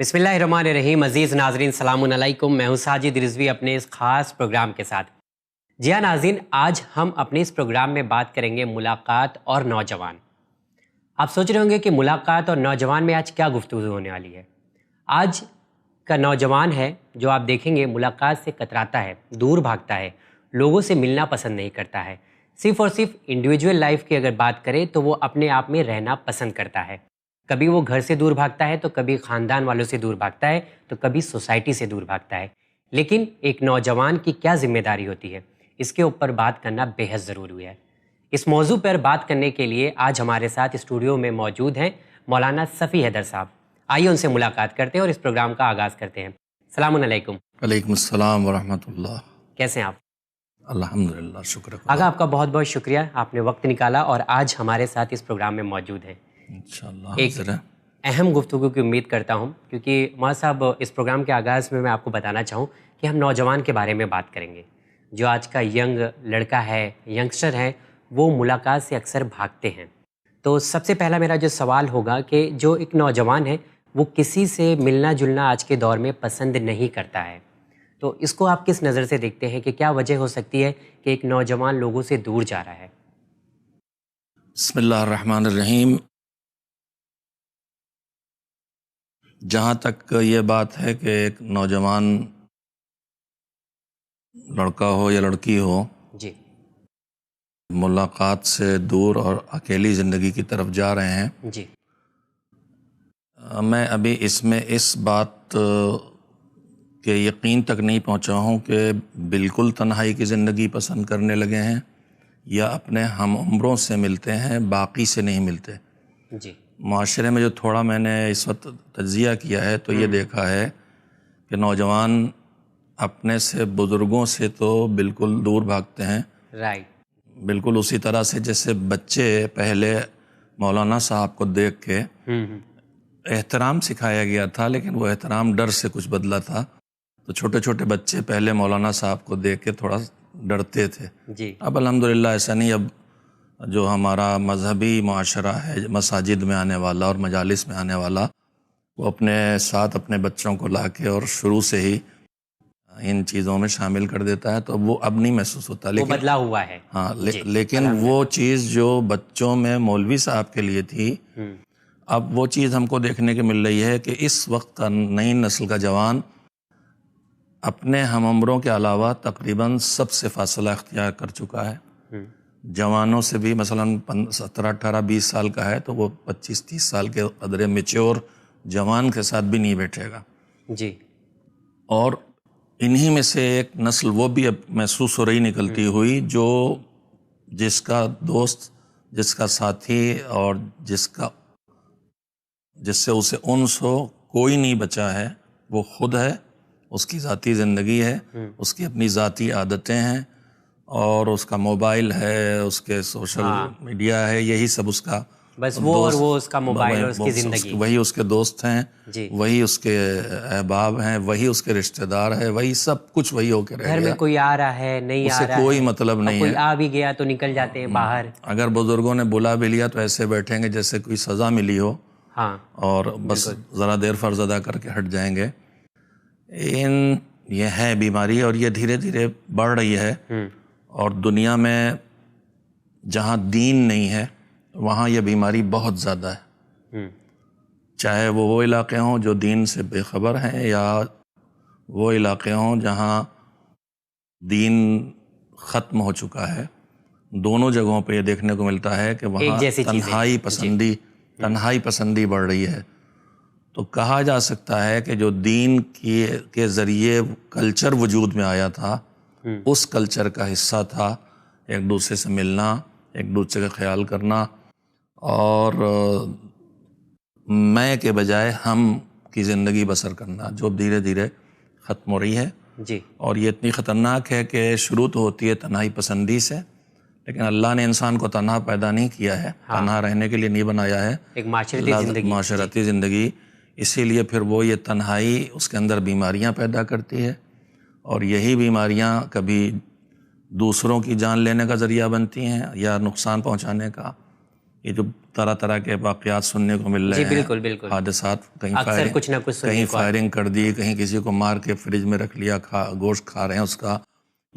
بسم اللہ الرحمن الرحیم. عزیز ناظرین السلام علیکم. میں ہوں ساجد رضوی اپنے اس خاص پروگرام کے ساتھ. جی ہاں ناظرین، آج ہم اپنے اس پروگرام میں بات کریں گے ملاقات اور نوجوان. آپ سوچ رہے ہوں گے کہ ملاقات اور نوجوان میں آج کیا گفتگو ہونے والی ہے. آج کا نوجوان ہے جو آپ دیکھیں گے ملاقات سے کتراتا ہے، دور بھاگتا ہے، لوگوں سے ملنا پسند نہیں کرتا ہے. صرف اور صرف انڈیویجول لائف کی اگر بات کریں تو وہ اپنے آپ میں رہنا پسند کرتا ہے. کبھی وہ گھر سے دور بھاگتا ہے تو کبھی خاندان والوں سے دور بھاگتا ہے تو کبھی سوسائٹی سے دور بھاگتا ہے. لیکن ایک نوجوان کی کیا ذمہ داری ہوتی ہے، اس کے اوپر بات کرنا بے حد ضروری ہے. اس موضوع پر بات کرنے کے لیے آج ہمارے ساتھ اسٹوڈیو میں موجود ہیں مولانا صفی حیدر صاحب. آئیے ان سے ملاقات کرتے ہیں اور اس پروگرام کا آغاز کرتے ہیں. السلام علیکم. وعلیکم السلام ورحمۃ اللہ. کیسے ہیں آپ؟ الحمدللہ، شکر آقا آپ کا بہت بہت شکریہ، آپ نے وقت نکالا اور آج ہمارے ساتھ اس پروگرام میں موجود ہیں. انشاءاللہ ایک حاضر ہے. اہم گفتگو کی امید کرتا ہوں، کیونکہ مولانا صاحب اس پروگرام کے آغاز میں آپ کو بتانا چاہوں کہ ہم نوجوان کے بارے میں بات کریں گے. جو آج کا ینگ لڑکا ہے، ینگسٹر ہے، وہ ملاقات سے اکثر بھاگتے ہیں. تو سب سے پہلا میرا جو سوال ہوگا کہ جو ایک نوجوان ہے وہ کسی سے ملنا جلنا آج کے دور میں پسند نہیں کرتا ہے، تو اس کو آپ کس نظر سے دیکھتے ہیں کہ کیا وجہ ہو سکتی ہے کہ ایک نوجوان لوگوں سے دور جا رہا ہے؟ بسم اللہ الرحمن الرحیم. جہاں تک یہ بات ہے کہ ایک نوجوان لڑکا ہو یا لڑکی ہو جی ملاقات سے دور اور اکیلی زندگی کی طرف جا رہے ہیں، جی میں ابھی اس میں اس بات کے یقین تک نہیں پہنچا ہوں کہ بالکل تنہائی کی زندگی پسند کرنے لگے ہیں یا اپنے ہم عمروں سے ملتے ہیں، باقی سے نہیں ملتے. جی معاشرے میں جو تھوڑا میں نے اس وقت تجزیہ کیا ہے تو یہ دیکھا ہے کہ نوجوان اپنے سے بزرگوں سے تو بالکل دور بھاگتے ہیں. رائٹ. بالکل اسی طرح سے جیسے بچے پہلے مولانا صاحب کو دیکھ کے احترام سکھایا گیا تھا، لیکن وہ احترام ڈر سے کچھ بدلا تھا. تو چھوٹے چھوٹے بچے پہلے مولانا صاحب کو دیکھ کے تھوڑا ڈرتے تھے. جی اب الحمدللہ ایسا نہیں. اب جو ہمارا مذہبی معاشرہ ہے، مساجد میں آنے والا اور مجالس میں آنے والا، وہ اپنے ساتھ اپنے بچوں کو لا کے اور شروع سے ہی ان چیزوں میں شامل کر دیتا ہے، تو وہ اب نہیں محسوس ہوتا. وہ لیکن بدلا ہوا ہے. ہاں جی لیکن وہ چیز جو بچوں میں مولوی صاحب کے لیے تھی، اب وہ چیز ہم کو دیکھنے کو مل رہی ہے کہ اس وقت کا نئی نسل کا جوان اپنے ہم عمروں کے علاوہ تقریباً سب سے فاصلہ اختیار کر چکا ہے. جوانوں سے بھی مثلاً 17 18 20 سال کا ہے تو وہ 25 30 سال کے قدرے میچور جوان کے ساتھ بھی نہیں بیٹھے گا. جی اور انہی میں سے ایک نسل وہ بھی اب محسوس ہو رہی نکلتی ہوئی جو جس کا دوست، جس کا ساتھی اور جس سے اسے انس ہو کوئی نہیں بچا ہے، وہ خود ہے. اس کی ذاتی زندگی ہے، اس کی اپنی ذاتی عادتیں ہیں اور اس کا موبائل ہے، اس کے سوشل میڈیا ہے، یہی سب اس کا بس وہ اور وہ اس کا موبائل اور اس کی زندگی، وہی اس کے دوست ہیں، جی وہی اس کے احباب ہیں، وہی اس کے رشتہ دار ہیں، وہی سب کچھ وہی ہو کے رہ گھر گیا. میں کوئی آ رہا ہے نہیں آ اسے رہا ہے، کوئی مطلب نہیں کوئی ہے. آ بھی گیا تو نکل جاتے ہیں باہر. اگر بزرگوں نے بلا بھی لیا تو ایسے بیٹھیں گے جیسے کوئی سزا ملی ہو، ہاں اور بس ذرا دیر فرض ادا کر کے ہٹ جائیں گے. یہ ہے بیماری اور یہ دھیرے دھیرے بڑھ رہی ہے. اور دنیا میں جہاں دین نہیں ہے وہاں یہ بیماری بہت زیادہ ہے. چاہے وہ علاقے ہوں جو دین سے بے خبر ہیں یا وہ علاقے ہوں جہاں دین ختم ہو چکا ہے. دونوں جگہوں پہ یہ دیکھنے کو ملتا ہے کہ وہاں تنہائی پسندی بڑھ رہی ہے. تو کہا جا سکتا ہے کہ جو دین کے ذریعے کلچر وجود میں آیا تھا، اس کلچر کا حصہ تھا ایک دوسرے سے ملنا، ایک دوسرے کا خیال کرنا، اور میں کے بجائے ہم کی زندگی بسر کرنا، جو دھیرے دھیرے ختم ہو رہی ہے. جی اور یہ اتنی خطرناک ہے کہ شروع تو ہوتی ہے تنہائی پسندی سے، لیکن اللہ نے انسان کو تنہا پیدا نہیں کیا ہے، تنہا رہنے کے لیے نہیں بنایا ہے، ایک معاشرتی زندگی. اسی لیے پھر وہ یہ تنہائی اس کے اندر بیماریاں پیدا کرتی ہے، اور یہی بیماریاں کبھی دوسروں کی جان لینے کا ذریعہ بنتی ہیں یا نقصان پہنچانے کا. یہ جو طرح طرح کے واقعات سننے کو مل رہے جی ہیں. بالکل بالکل، حادثات، کہیں اکثر کچھ نہ کچھ کہیں فائرنگ کر دی، کہیں کسی کو مار کے فریج میں رکھ لیا، گوشت کھا رہے ہیں اس کا.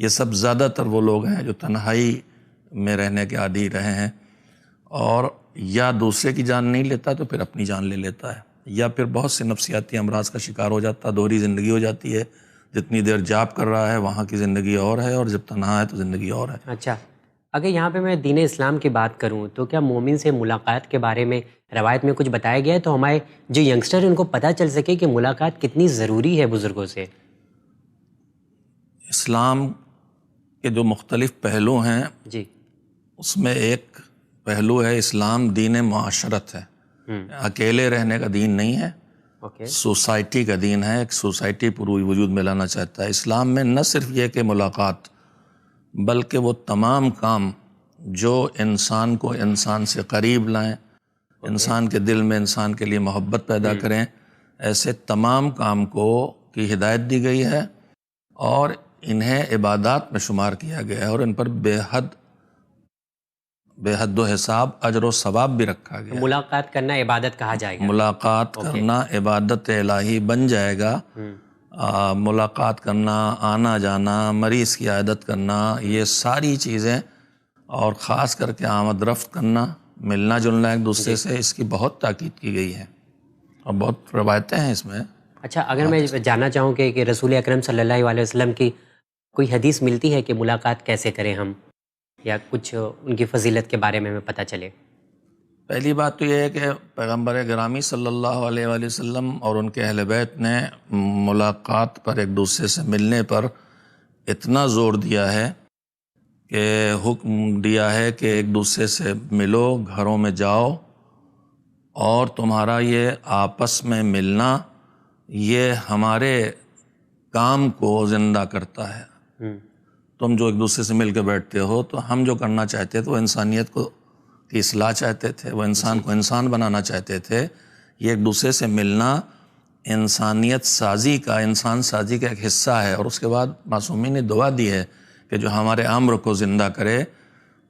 یہ سب زیادہ تر وہ لوگ ہیں جو تنہائی میں رہنے کے عادی رہے ہیں، اور یا دوسرے کی جان نہیں لیتا تو پھر اپنی جان لے لیتا ہے، یا پھر بہت سے نفسیاتی امراض کا شکار ہو جاتا ہے. دوہری زندگی ہو جاتی ہے، جتنی دیر جاب کر رہا ہے وہاں کی زندگی اور ہے، اور جب تنہا ہے تو زندگی اور ہے. اچھا، اگر یہاں پہ میں دین اسلام کی بات کروں تو کیا مومن سے ملاقات کے بارے میں روایت میں کچھ بتایا گیا ہے تو ہمارے جو ینگسٹر ہیں ان کو پتہ چل سکے کہ ملاقات کتنی ضروری ہے بزرگوں سے؟ اسلام کے جو مختلف پہلو ہیں جی اس میں ایک پہلو ہے، اسلام دین معاشرت ہے. اکیلے رہنے کا دین نہیں ہے، اوکے، سوسائٹی کا دین ہے. ایک سوسائٹی پوری وجود میں لانا چاہتا ہے. اسلام میں نہ صرف یہ کہ ملاقات، بلکہ وہ تمام کام جو انسان کو انسان سے قریب لائیں، انسان کے دل میں انسان کے لیے محبت پیدا کریں، ایسے تمام کام کی ہدایت دی گئی ہے، اور انہیں عبادات میں شمار کیا گیا ہے، اور ان پر بے حد و حساب اجر و ثواب بھی رکھا گیا ہے. ملاقات کرنا عبادت کہا جائے گا. ملاقات کرنا عبادت الہی بن جائے گا. ملاقات کرنا، آنا جانا، مریض کی عیادت کرنا، یہ ساری چیزیں، اور خاص کر کے آمد رفت کرنا، ملنا جلنا ایک دوسرے سے، اس کی بہت تاکید کی گئی ہے، اور بہت روایتیں ہیں اس میں. اچھا، اگر میں جاننا چاہوں کہ رسول اکرم صلی اللہ علیہ وسلم کی کوئی حدیث ملتی ہے کہ ملاقات کیسے کریں ہم، یا کچھ ان کی فضیلت کے بارے میں ہمیں پتہ چلے؟ پہلی بات تو یہ ہے کہ پیغمبر گرامی صلی اللہ علیہ وآلہ وسلم اور ان کے اہل بیت نے ملاقات پر، ایک دوسرے سے ملنے پر اتنا زور دیا ہے کہ حکم دیا ہے کہ ایک دوسرے سے ملو، گھروں میں جاؤ، اور تمہارا یہ آپس میں ملنا یہ ہمارے کام کو زندہ کرتا ہے. تم جو ایک دوسرے سے مل کے بیٹھتے ہو تو ہم جو کرنا چاہتے تھے وہ انسانیت کی اصلاح چاہتے تھے، وہ انسان کو انسان بنانا چاہتے تھے. یہ ایک دوسرے سے ملنا انسانیت سازی کا، انسان سازی کا ایک حصہ ہے. اور اس کے بعد معصومین نے دعا دی ہے کہ جو ہمارے امر کو زندہ کرے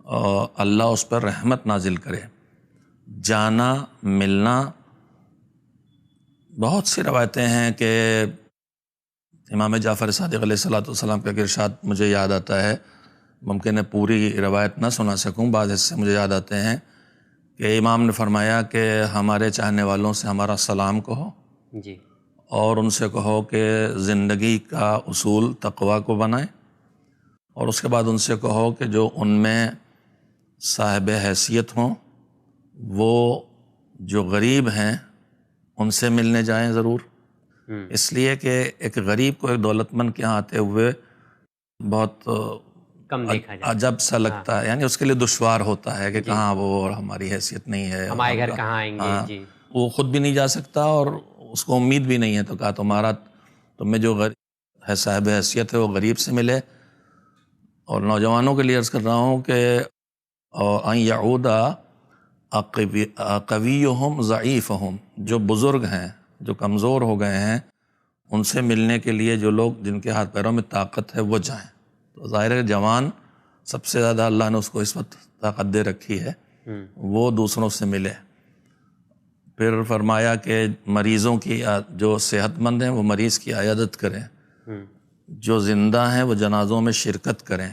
اور اللہ اس پر رحمت نازل کرے. جانا، ملنا، بہت سی روایتیں ہیں کہ امام جعفر صادق علیہ السلام کا ارشاد مجھے یاد آتا ہے، ممکن ہے پوری روایت نہ سنا سکوں، بعض حصے مجھے یاد آتے ہیں کہ امام نے فرمایا کہ ہمارے چاہنے والوں سے ہمارا سلام کہو، جی، اور ان سے کہو کہ زندگی کا اصول تقوی کو بنائیں، اور اس کے بعد ان سے کہو کہ جو ان میں صاحب حیثیت ہوں، وہ جو غریب ہیں ان سے ملنے جائیں ضرور. اس لیے کہ ایک غریب کو ایک دولت مند کے یہاں آتے ہوئے بہت کم دیکھا جائے، عجب سا لگتا ہے، یعنی اس کے لیے دشوار ہوتا ہے کہ کہاں وہ، اور ہماری حیثیت نہیں ہے، ہمارے گھر کہاں آئیں گے. جی، وہ خود بھی نہیں جا سکتا اور اس کو امید بھی نہیں ہے. تو کہا تم میں جو ہے صاحب حیثیت ہے وہ غریب سے ملے. اور نوجوانوں کے لیے عرض کر رہا ہوں کہ ان یعود قویہم ضعیفہم، جو بزرگ ہیں، جو کمزور ہو گئے ہیں، ان سے ملنے کے لیے جو لوگ جن کے ہاتھ پیروں میں طاقت ہے وہ جائیں. تو ظاہر ہے جوان سب سے زیادہ اللہ نے اس کو اس وقت طاقت دے رکھی ہے، وہ دوسروں سے ملے. پھر فرمایا کہ مریضوں کی، جو صحت مند ہیں وہ مریض کی عیادت کریں، جو زندہ ہیں وہ جنازوں میں شرکت کریں.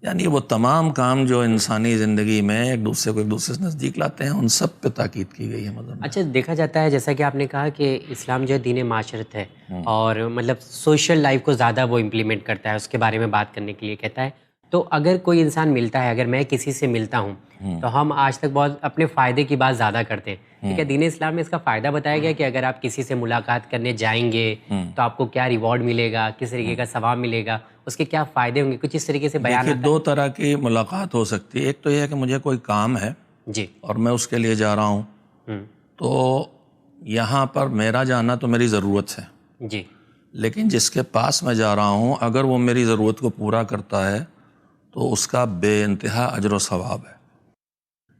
یعنی وہ تمام کام جو انسانی زندگی میں ایک دوسرے کو ایک دوسرے سے نزدیک لاتے ہیں، ان سب پہ تاکید کی گئی ہے مذہب میں. اچھا، دیکھا جاتا ہے جیسا کہ آپ نے کہا کہ اسلام جو ہے دین معاشرت ہے، اور مطلب سوشل لائف کو زیادہ وہ امپلیمنٹ کرتا ہے، اس کے بارے میں بات کرنے کے لیے کہتا ہے. تو اگر کوئی انسان ملتا ہے، اگر میں کسی سے ملتا ہوں تو ہم آج تک بہت اپنے فائدے کی بات زیادہ کرتے ہیں. ٹھیک ہے، دین اسلام میں اس کا فائدہ بتایا گیا کہ اگر آپ کسی سے ملاقات کرنے جائیں گے تو آپ کو کیا ریوارڈ ملے گا، کس طریقے کا ثواب ملے گا، اس کے کیا فائدے ہوں گے، کچھ اس طریقے سے بیان دیکھیے، دو طرح کی ملاقات ہو سکتی ہے. ایک تو یہ ہے کہ مجھے کوئی کام ہے جی، اور میں اس کے لیے جا رہا ہوں، تو یہاں پر میرا جانا تو میری ضرورت ہے، جی، لیکن جس کے پاس میں جا رہا ہوں اگر وہ میری ضرورت کو پورا کرتا ہے تو اس کا بے انتہا اجر و ثواب ہے.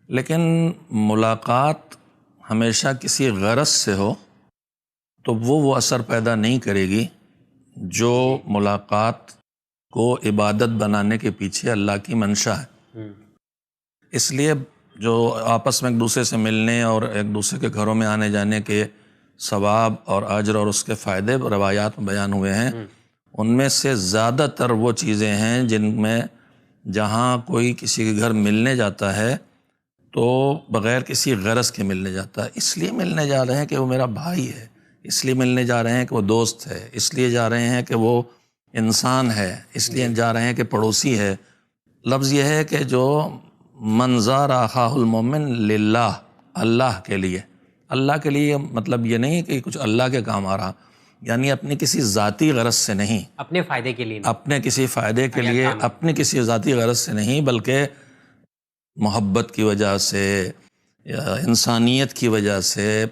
لیکن ملاقات ہمیشہ کسی غرض سے ہو تو وہ اثر پیدا نہیں کرے گی جو ملاقات کو عبادت بنانے کے پیچھے اللہ کی منشا ہے. اس لیے جو آپس میں ایک دوسرے سے ملنے اور ایک دوسرے کے گھروں میں آنے جانے کے ثواب اور اجر اور اس کے فائدے روایات میں بیان ہوئے ہیں، ان میں سے زیادہ تر وہ چیزیں ہیں جن میں جہاں کوئی کسی کے گھر ملنے جاتا ہے تو بغیر کسی غرض کے ملنے جاتا ہے، اس لیے ملنے جا رہے ہیں کہ وہ میرا بھائی ہے، اس لیے ملنے جا رہے ہیں کہ وہ دوست ہے، اس لیے جا رہے ہیں کہ وہ انسان ہے، اس لیے جا رہے ہیں کہ پڑوسی ہے۔ لفظ یہ ہے کہ جو من زار اخاہ المومن للہ، اللہ کے لیے، اللہ کے لیے مطلب یہ نہیں کہ کچھ اللہ کے کام آ رہا، یعنی اپنی کسی ذاتی غرض سے نہیں، اپنے فائدے کے لیے نہیں، اپنے کسی فائدے کے لیے، اپنے کسی ذاتی غرض سے نہیں، بلکہ محبت کی وجہ سے، انسانیت کی وجہ سے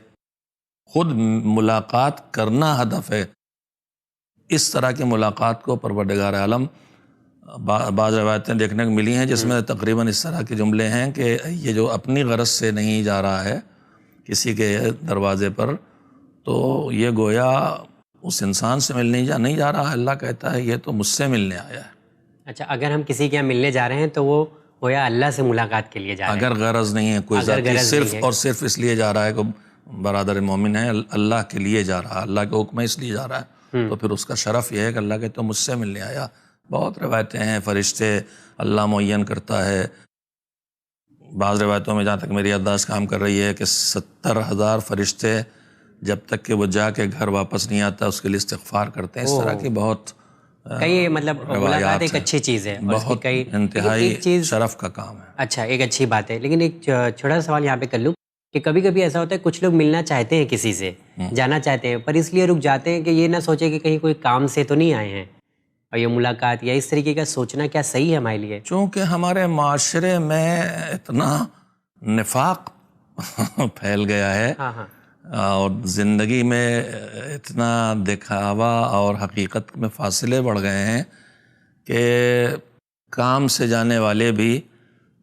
خود ملاقات کرنا ہدف ہے۔ اس طرح کی ملاقات کو پروردگار عالم بعض روایتیں دیکھنے کو ملی ہیں جس میں تقریباً اس طرح کے جملے ہیں کہ یہ جو اپنی غرض سے نہیں جا رہا ہے کسی کے دروازے پر، تو یہ گویا اس انسان سے ملنے نہیں جا رہا ہے، اللہ کہتا ہے یہ تو مجھ سے ملنے آیا ہے۔ اچھا، اگر ہم کسی کے یہاں ملنے جا رہے ہیں تو وہ گویا اللہ سے ملاقات کے لیے جا رہے ہیں، اگر غرض نہیں ہے کوئی ذاتی، صرف اور صرف اس لیے جا رہا ہے کہ برادر مومن ہے، اللہ کے لیے جا رہا ہے، اللہ کے حکم ہے اس لیے جا رہا ہے، تو پھر اس کا شرف یہ ہے کہ اللہ کہتا ہے مجھ سے ملنے آیا۔ بہت روایتیں ہیں، فرشتے اللہ معین کرتا ہے، بعض روایتوں میں جہاں تک میری یادداشت کام کر رہی ہے کہ 70,000 فرشتے جب تک کہ وہ جا کے گھر واپس نہیں آتا اس کے لیے استغفار کرتے ہیں۔ اس طرح کی بہت کئی مطلب ملاقات ایک اچھی چیز ہے، بہت انتہائی شرف کا کام ہے۔ اچھا، ایک اچھی بات ہے، لیکن ایک چھوٹا سا سوال یہاں پہ کر لوں کہ کبھی کبھی ایسا ہوتا ہے کچھ لوگ ملنا چاہتے ہیں کسی سے، جانا چاہتے ہیں، پر اس لیے رک جاتے ہیں کہ یہ نہ سوچے کہ کہیں کوئی کام سے تو نہیں آئے ہیں، اور یہ ملاقات یا اس طریقے کا سوچنا کیا صحیح ہے ہمارے لیے؟ چونکہ ہمارے معاشرے میں اتنا نفاق پھیل گیا ہے اور زندگی میں اتنا دکھاوا اور حقیقت میں فاصلے بڑھ گئے ہیں کہ کام سے جانے والے بھی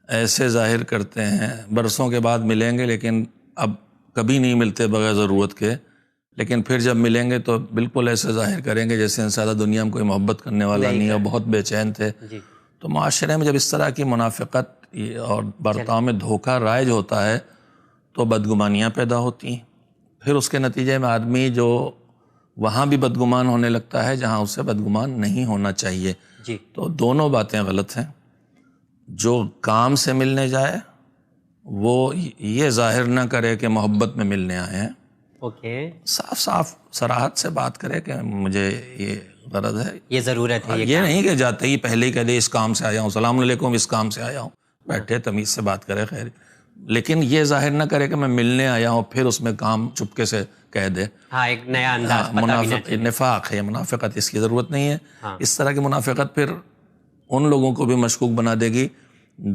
ایسے ظاہر کرتے ہیں برسوں کے بعد ملیں گے لیکن اب کبھی نہیں ملتے بغیر ضرورت کے، لیکن پھر جب ملیں گے تو بالکل ایسے ظاہر کریں گے جیسے ان زیادہ دنیا میں کوئی محبت کرنے والا نہیں ہے، بہت بے چین تھے۔ تو معاشرے میں جب اس طرح کی منافقت اور برتاؤ میں دھوکہ رائج ہوتا ہے تو بدگمانیاں پیدا ہوتی ہیں، پھر اس کے نتیجے میں آدمی جو وہاں بھی بدگمان ہونے لگتا ہے جہاں اسے بدگمان نہیں ہونا چاہیے۔ تو دونوں باتیں غلط ہیں۔ جو کام سے ملنے جائے وہ یہ ظاہر نہ کرے کہ محبت میں ملنے آئے ہیں، صاف صاف صراحت سے بات کرے کہ مجھے یہ غرض ہے، یہ ضرورت ہے، یہ نہیں کہ جاتے ہی پہلے ہی کہہ دے اس کام سے آیا ہوں، السلام علیکم اس کام سے آیا ہوں، بیٹھے تمیز سے بات کرے خیر، لیکن یہ ظاہر نہ کرے کہ میں ملنے آیا ہوں پھر اس میں کام چپکے سے کہہ دے، ایک نیا انداز، نفاق ہے، منافقت، اس کی ضرورت نہیں ہے۔ اس طرح کی منافقت پھر ان لوگوں کو بھی مشکوک بنا دے گی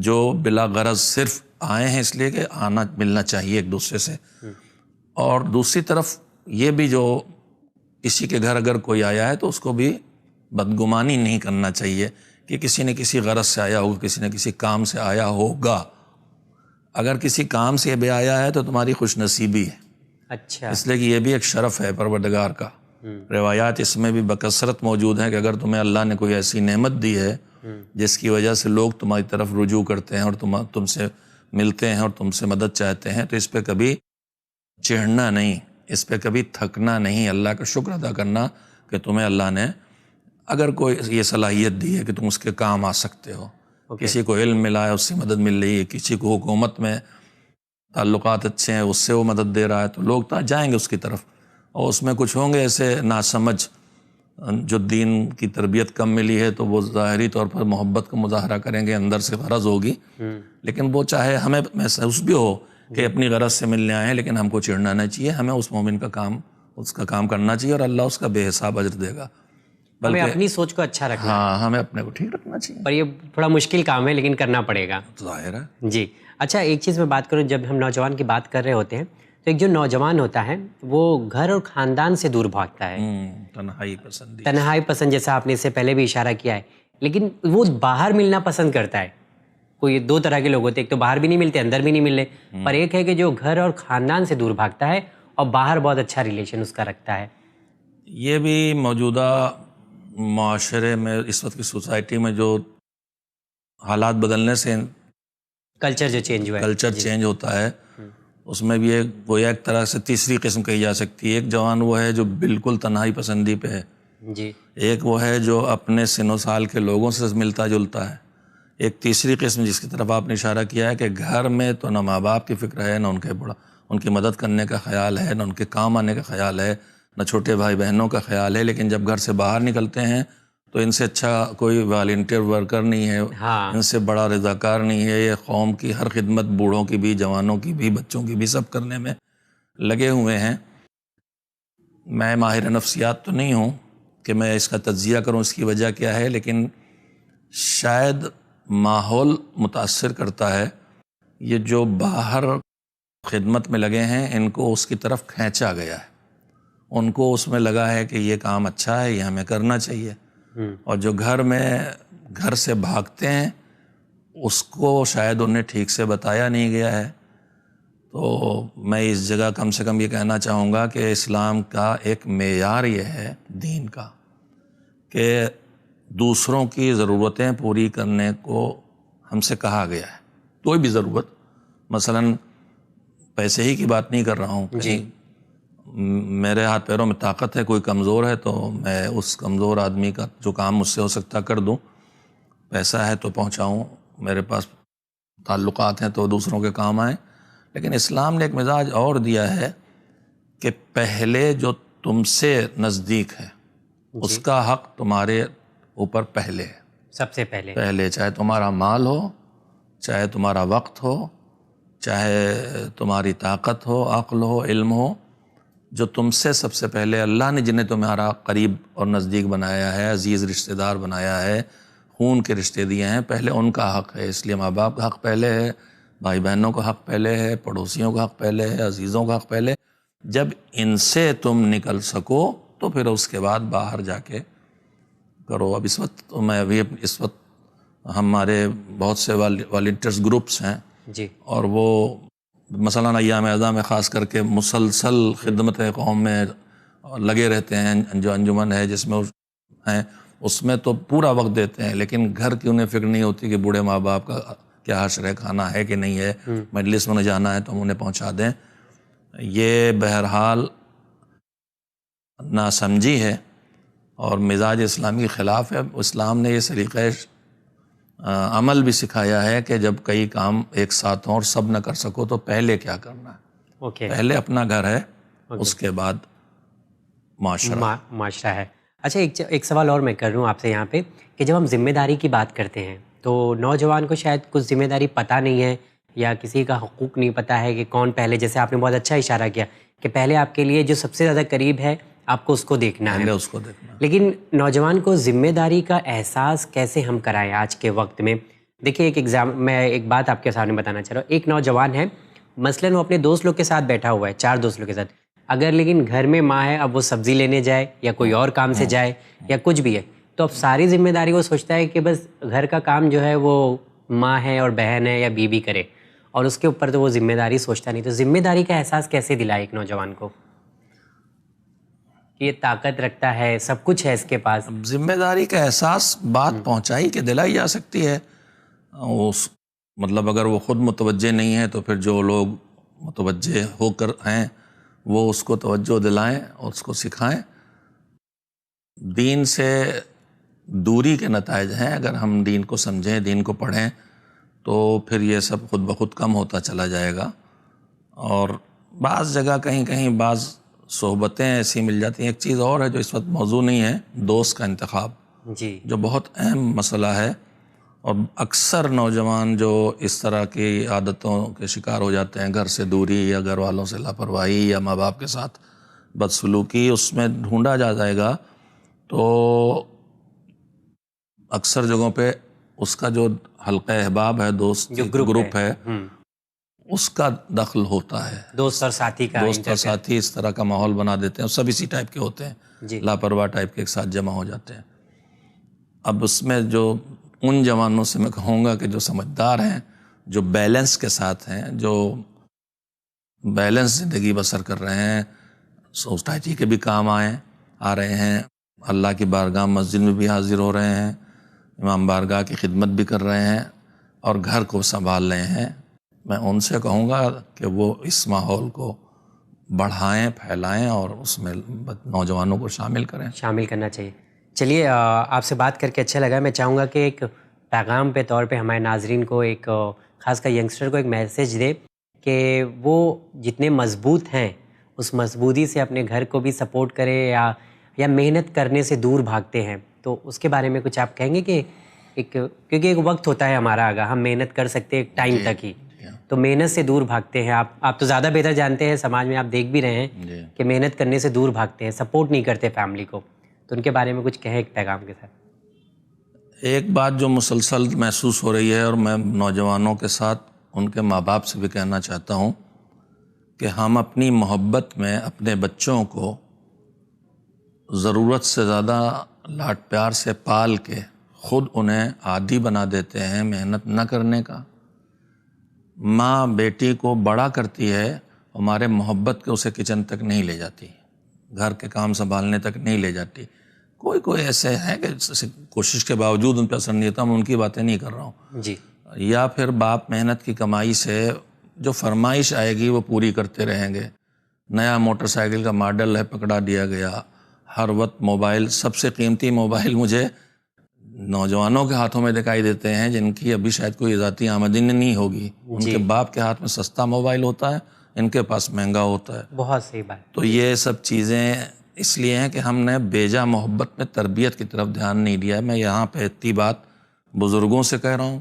جو بلا غرض صرف آئے ہیں اس لیے کہ آنا ملنا چاہیے ایک دوسرے سے، اور دوسری طرف یہ بھی جو کسی کے گھر اگر کوئی آیا ہے تو اس کو بھی بدگمانی نہیں کرنا چاہیے کہ کسی نے کسی غرض سے آیا ہوگا، کسی نے کسی کام سے آیا ہوگا۔ اگر کسی کام سے بھی آیا ہے تو تمہاری خوش نصیبی ہے، اچھا، اس لیے کہ یہ بھی ایک شرف ہے پروردگار کا۔ روایات اس میں بھی بکثرت موجود ہیں کہ اگر تمہیں اللہ نے کوئی ایسی نعمت دی ہے جس کی وجہ سے لوگ تمہاری طرف رجوع کرتے ہیں اور تم سے ملتے ہیں اور تم سے مدد چاہتے ہیں تو اس پہ کبھی چڑھنا نہیں، اس پہ کبھی تھکنا نہیں، اللہ کا شکر ادا کرنا کہ تمہیں اللہ نے اگر کوئی یہ صلاحیت دی ہے کہ تم اس کے کام آ سکتے ہو، کسی کو علم ملا ہے اس سے مدد مل رہی ہے، کسی کو حکومت میں تعلقات اچھے ہیں اس سے وہ مدد دے رہا ہے، تو لوگ تو جائیں گے اس کی طرف، اور اس میں کچھ ہوں گے ایسے ناسمجھ جو دین کی تربیت کم ملی ہے تو وہ ظاہری طور پر محبت کا مظاہرہ کریں گے، اندر سے غرض ہوگی، لیکن وہ چاہے ہمیں محسوس بھی ہو کہ اپنی غرض سے ملنے آئے ہیں لیکن ہم کو چڑھنا نہیں چاہیے، ہمیں اس مومن کا کام، اس کا کام کرنا چاہیے اور اللہ اس کا بے حساب اجر دے گا، بلکہ اپنی سوچ کو اچھا رکھنا، ہاں ہمیں اپنے کو ٹھیک رکھنا چاہیے، اور یہ تھوڑا مشکل کام ہے لیکن کرنا پڑے گا، ظاہر ہے۔ جی اچھا، ایک چیز میں بات کروں، جب ہم نوجوان کی بات کر رہے ہوتے ہیں تو ایک جو نوجوان ہوتا ہے وہ گھر اور خاندان سے دور بھاگتا ہے، تنہائی پسند، جیسا آپ نے اس سے پہلے بھی اشارہ کیا ہے، لیکن وہ باہر ملنا پسند کرتا ہے۔ کوئی دو طرح کے لوگ ہوتے ہیں، ایک تو باہر بھی نہیں ملتے، اندر بھی نہیں مل رہے، پر ایک ہے کہ جو گھر اور خاندان سے دور بھاگتا ہے اور باہر بہت اچھا ریلیشن اس کا رکھتا ہے۔ یہ بھی موجودہ معاشرے میں اس وقت کی سوسائٹی میں جو حالات بدلنے سے کلچر جو چینج ہوا ہے، کلچر چینج ہوتا ہے، اس میں بھی ایک گویا ایک طرح سے تیسری قسم کہی جا سکتی ہے. ایک جوان وہ ہے جو بالکل تنہائی پسندی پہ ہے، جی. ایک وہ ہے جو اپنے سن و سال کے لوگوں سے ملتا جلتا ہے. ایک تیسری قسم جس کی طرف آپ نے اشارہ کیا ہے کہ گھر میں تو نہ ماں باپ کی فکر ہے، نہ ان کی مدد کرنے کا خیال ہے، نہ ان کے کام آنے کا خیال ہے، نہ چھوٹے بھائی بہنوں کا خیال ہے. لیکن جب گھر سے باہر نکلتے ہیں تو ان سے اچھا کوئی والنٹیئر ورکر نہیں ہے، ان سے بڑا رضاکار نہیں ہے. یہ قوم کی ہر خدمت، بوڑھوں کی بھی، جوانوں کی بھی، بچوں کی بھی، سب کرنے میں لگے ہوئے ہیں. میں ماہر نفسیات تو نہیں ہوں کہ میں اس کا تجزیہ کروں اس کی وجہ کیا ہے، لیکن شاید ماحول متاثر کرتا ہے. یہ جو باہر خدمت میں لگے ہیں ان کو اس کی طرف کھینچا گیا ہے، ان کو اس میں لگا ہے کہ یہ کام اچھا ہے، یہ ہمیں کرنا چاہیے. اور جو گھر سے بھاگتے ہیں اس کو شاید انہیں ٹھیک سے بتایا نہیں گیا ہے. تو میں اس جگہ کم سے کم یہ کہنا چاہوں گا کہ اسلام کا ایک معیار یہ ہے دین کا کہ دوسروں کی ضرورتیں پوری کرنے کو ہم سے کہا گیا ہے. کوئی بھی ضرورت، مثلا پیسے ہی کی بات نہیں کر رہا ہوں، میرے ہاتھ پیروں میں طاقت ہے، کوئی کمزور ہے تو میں اس کمزور آدمی کا جو کام مجھ سے ہو سکتا کر دوں. پیسہ ہے تو پہنچاؤں، میرے پاس تعلقات ہیں تو دوسروں کے کام آئیں. لیکن اسلام نے ایک مزاج اور دیا ہے کہ پہلے جو تم سے نزدیک ہے اس کا حق تمہارے اوپر پہلے ہے، سب سے پہلے، چاہے تمہارا مال ہو، چاہے تمہارا وقت ہو، چاہے تمہاری طاقت ہو، عقل ہو، علم ہو. جو تم سے سب سے پہلے اللہ نے جنہیں تمہارا قریب اور نزدیک بنایا ہے، عزیز رشتہ دار بنایا ہے، خون کے رشتے دیے ہیں، پہلے ان کا حق ہے. اس لیے ماں باپ کا حق پہلے ہے، بھائی بہنوں کا حق پہلے ہے، پڑوسیوں کا حق پہلے ہے، عزیزوں کا حق پہلے. جب ان سے تم نکل سکو تو پھر اس کے بعد باہر جا کے کرو. اب اس وقت ہمارے بہت سے والنٹیئرز گروپس ہیں، اور وہ مثلا ایام اعزاں میں خاص کر کے مسلسل خدمت قوم میں لگے رہتے ہیں. جو انجمن ہے جس میں ہیں اس میں تو پورا وقت دیتے ہیں، لیکن گھر کی انہیں فکر نہیں ہوتی کہ بوڑھے ماں باپ کا کیا حشر ہے، کھانا ہے کہ نہیں ہے، مجلس میں جانا ہے تو ہم انہیں پہنچا دیں. یہ بہرحال ناسمجھی ہے اور مزاج اسلامی کے خلاف ہے. اسلام نے یہ سلیقہ عمل بھی سکھایا ہے کہ جب کئی کام ایک ساتھ ہوں اور سب نہ کر سکو تو پہلے کیا کرنا ہے. پہلے اپنا گھر ہے، اس کے بعد معاشرہ ہے. اچھا، ایک سوال اور میں کر رہا ہوں آپ سے یہاں پہ کہ جب ہم ذمہ داری کی بات کرتے ہیں تو نوجوان کو شاید کچھ ذمہ داری پتہ نہیں ہے یا کسی کا حقوق نہیں پتہ ہے کہ کون پہلے، جیسے آپ نے بہت اچھا اشارہ کیا کہ پہلے آپ کے لیے جو سب سے زیادہ قریب ہے آپ کو اس کو دیکھنا ہے. لیکن نوجوان کو ذمہ داری کا احساس کیسے ہم کرائیں آج کے وقت میں؟ دیکھیے میں ایک بات آپ کے سامنے بتانا چاہ رہا ہوں. ایک نوجوان ہے، مثلاً وہ اپنے دوست لوگ کے ساتھ بیٹھا ہوا ہے، 4 دوست لوگ کے ساتھ، اگر لیکن گھر میں ماں ہے، اب وہ سبزی لینے جائے یا کوئی اور کام سے جائے یا کچھ بھی ہے تو اب ساری ذمہ داری وہ سوچتا ہے کہ بس گھر کا کام جو ہے وہ ماں ہے اور بہن ہے یا بیوی کرے، اور اس کے اوپر تو وہ ذمہ داری سوچتا نہیں. تو ذمہ داری کا احساس کیسے دلائے ایک نوجوان کو کہ یہ طاقت رکھتا ہے، سب کچھ ہے اس کے پاس؟ ذمہ داری کا احساس بات پہنچائی کہ دلائی جا سکتی ہے. مطلب اگر وہ خود متوجہ نہیں ہے تو پھر جو لوگ متوجہ ہو کر ہیں وہ اس کو توجہ دلائیں اور اس کو سکھائیں. دین سے دوری کے نتائج ہیں. اگر ہم دین کو سمجھیں، دین کو پڑھیں تو پھر یہ سب خود بخود کم ہوتا چلا جائے گا. اور بعض جگہ کہیں بعض صحبتیں ایسی مل جاتی ہیں. ایک چیز اور ہے جو اس وقت موضوع نہیں ہے، دوست کا انتخاب، جو بہت اہم مسئلہ ہے. اور اکثر نوجوان جو اس طرح کی عادتوں کے شکار ہو جاتے ہیں، گھر سے دوری یا گھر والوں سے لاپرواہی یا ماں باپ کے ساتھ بدسلوکی، اس میں ڈھونڈا جائے گا تو اکثر جگہوں پہ اس کا جو حلقہ احباب ہے، دوست گروپ ہے، اس کا دخل ہوتا ہے. دوست اور ساتھی اس طرح کا ماحول بنا دیتے ہیں، سب اسی ٹائپ کے ہوتے ہیں، لاپرواہ ٹائپ کے ایک ساتھ جمع ہو جاتے ہیں. اب اس میں جو ان جوانوں سے میں کہوں گا کہ جو سمجھدار ہیں، جو بیلنس کے ساتھ ہیں، جو بیلنس زندگی بسر کر رہے ہیں، سوسائٹی کے بھی کام آ رہے ہیں، اللہ کی بارگاہ مسجد میں بھی حاضر ہو رہے ہیں، امام بارگاہ کی خدمت بھی کر رہے ہیں، اور گھر کو سنبھال رہے ہیں، میں ان سے کہوں گا کہ وہ اس ماحول کو بڑھائیں، پھیلائیں اور اس میں نوجوانوں کو شامل کرنا چاہیے۔ چلیے، آپ سے بات کر کے اچھا لگا۔ میں چاہوں گا کہ ایک پیغام کے طور پہ ہمارے ناظرین کو، ایک خاص کر ینگسٹر کو ایک میسیج دے کہ وہ جتنے مضبوط ہیں اس مضبوطی سے اپنے گھر کو بھی سپورٹ کرے، یا محنت کرنے سے دور بھاگتے ہیں، تو اس کے بارے میں کچھ آپ کہیں گے کہ کیونکہ ایک وقت ہوتا ہے ہمارا، آگا ہم محنت کر سکتے ہیں ایک ٹائم تک ہی، تو محنت سے دور بھاگتے ہیں۔ آپ تو زیادہ بہتر جانتے ہیں، سماج میں آپ دیکھ بھی رہے ہیں کہ محنت کرنے سے دور بھاگتے ہیں، سپورٹ نہیں کرتے فیملی کو، تو ان کے بارے میں کچھ کہیں ایک پیغام کے ساتھ۔ ایک بات جو مسلسل محسوس ہو رہی ہے، اور میں نوجوانوں کے ساتھ ان کے ماں باپ سے بھی کہنا چاہتا ہوں کہ ہم اپنی محبت میں اپنے بچوں کو ضرورت سے زیادہ لاڈ پیار سے پال کے خود انہیں عادی بنا دیتے ہیں محنت نہ کرنے کا۔ ماں بیٹی کو بڑا کرتی ہے، ہمارے محبت کے اسے کچن تک نہیں لے جاتی، گھر کے کام سنبھالنے تک نہیں لے جاتی۔ کوئی ایسے ہیں کہ کوشش کے باوجود ان پہ اثر نہیں ہوتا، میں ان کی باتیں نہیں کر رہا ہوں جی۔ یا پھر باپ محنت کی کمائی سے جو فرمائش آئے گی وہ پوری کرتے رہیں گے۔ نیا موٹر سائیکل کا ماڈل ہے، پکڑا دیا گیا، ہر وقت موبائل، سب سے قیمتی موبائل مجھے نوجوانوں کے ہاتھوں میں دکھائی دیتے ہیں جن کی ابھی شاید کوئی ذاتی آمدنی نہیں ہوگی، ان کے باپ کے ہاتھ میں سستا موبائل ہوتا ہے، ان کے پاس مہنگا ہوتا ہے۔ بہت صحیح بات۔ تو یہ سب چیزیں اس لیے ہیں کہ ہم نے بیجا محبت میں تربیت کی طرف دھیان نہیں دیا ہے۔ میں یہاں پہ اتنی بات بزرگوں سے کہہ رہا ہوں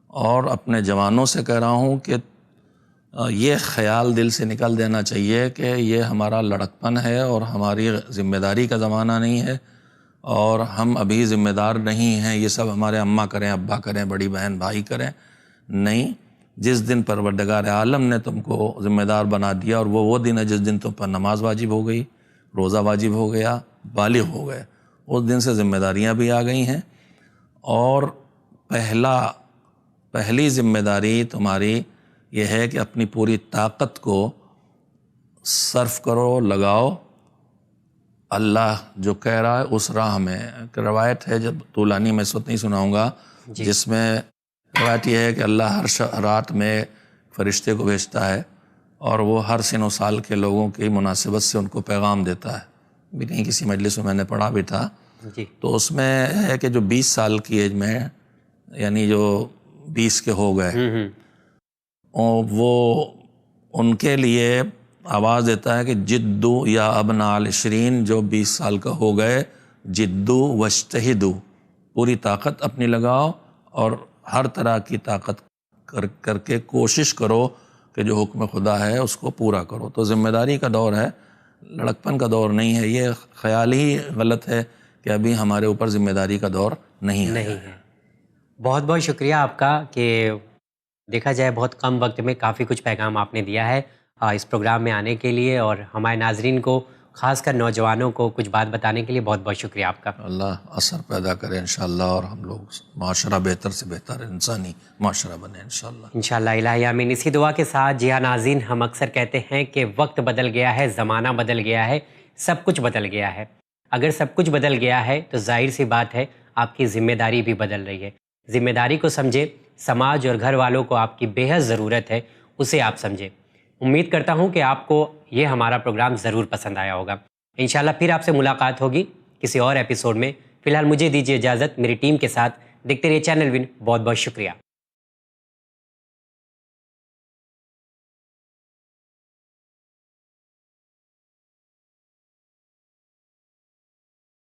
اور اپنے جوانوں سے کہہ رہا ہوں کہ یہ خیال دل سے نکل دینا چاہیے کہ یہ ہمارا لڑکپن ہے اور ہماری ذمہ داری کا زمانہ نہیں ہے، اور ہم ابھی ذمہ دار نہیں ہیں، یہ سب ہمارے اماں کریں، ابا کریں، بڑی بہن بھائی کریں۔ نہیں، جس دن پروردگار عالم نے تم کو ذمہ دار بنا دیا، اور وہ دن ہے جس دن تم پر نماز واجب ہو گئی، روزہ واجب ہو گیا، بالغ ہو گئے، اس دن سے ذمہ داریاں بھی آ گئی ہیں۔ اور پہلی ذمہ داری تمہاری یہ ہے کہ اپنی پوری طاقت کو صرف کرو، لگاؤ اللہ جو کہہ رہا ہے اس راہ میں۔ ایک روایت ہے، جب طولانی میں اس وقت نہیں سناؤں گا، جس میں روایت یہ ہے کہ اللہ ہر رات میں فرشتے کو بھیجتا ہے اور وہ ہر سن و سال کے لوگوں کی مناسبت سے ان کو پیغام دیتا ہے۔ بھی کہیں کسی مجلس میں نے پڑھا بھی تھا، تو اس میں ہے کہ جو 20 سال کی ایج میں، یعنی جو 20 کے ہو گئے، وہ ان کے لیے آواز دیتا ہے کہ جدو یا ابنا العشرین، جو 20 سال کا ہو گئے، جدو وجتہدو، پوری طاقت اپنی لگاؤ اور ہر طرح کی طاقت کر کے کوشش کرو کہ جو حکم خدا ہے اس کو پورا کرو۔ تو ذمہ داری کا دور ہے، لڑکپن کا دور نہیں ہے۔ یہ خیال ہی غلط ہے کہ ابھی ہمارے اوپر ذمہ داری کا دور نہیں ہے۔ بہت بہت شکریہ آپ کا کہ دیکھا جائے بہت کم وقت میں کافی کچھ پیغام آپ نے دیا ہے اس پروگرام میں آنے کے لیے، اور ہمارے ناظرین کو، خاص کر نوجوانوں کو کچھ بات بتانے کے لیے بہت بہت شکریہ آپ کا۔ اللہ اثر پیدا کرے انشاءاللہ، اور ہم لوگ معاشرہ بہتر سے بہتر انسانی معاشرہ بنے انشاءاللہ۔ انشاءاللہ الہی آمین۔ اسی دعا کے ساتھ جی ہاں ناظرین، ہم اکثر کہتے ہیں کہ وقت بدل گیا ہے، زمانہ بدل گیا ہے، سب کچھ بدل گیا ہے۔ اگر سب کچھ بدل گیا ہے تو ظاہر سی بات ہے آپ کی ذمہ داری بھی بدل رہی ہے۔ ذمہ داری کو سمجھے، سماج اور گھر والوں کو آپ کی بے حد ضرورت ہے، اسے آپ سمجھیں۔ امید کرتا ہوں کہ آپ کو یہ ہمارا پروگرام ضرور پسند آیا ہوگا۔ انشاءاللہ پھر آپ سے ملاقات ہوگی کسی اور ایپیسوڈ میں۔ فی الحال مجھے دیجیے اجازت، میری ٹیم کے ساتھ دیکھتے رہیے چینل ون۔ بہت بہت شکریہ۔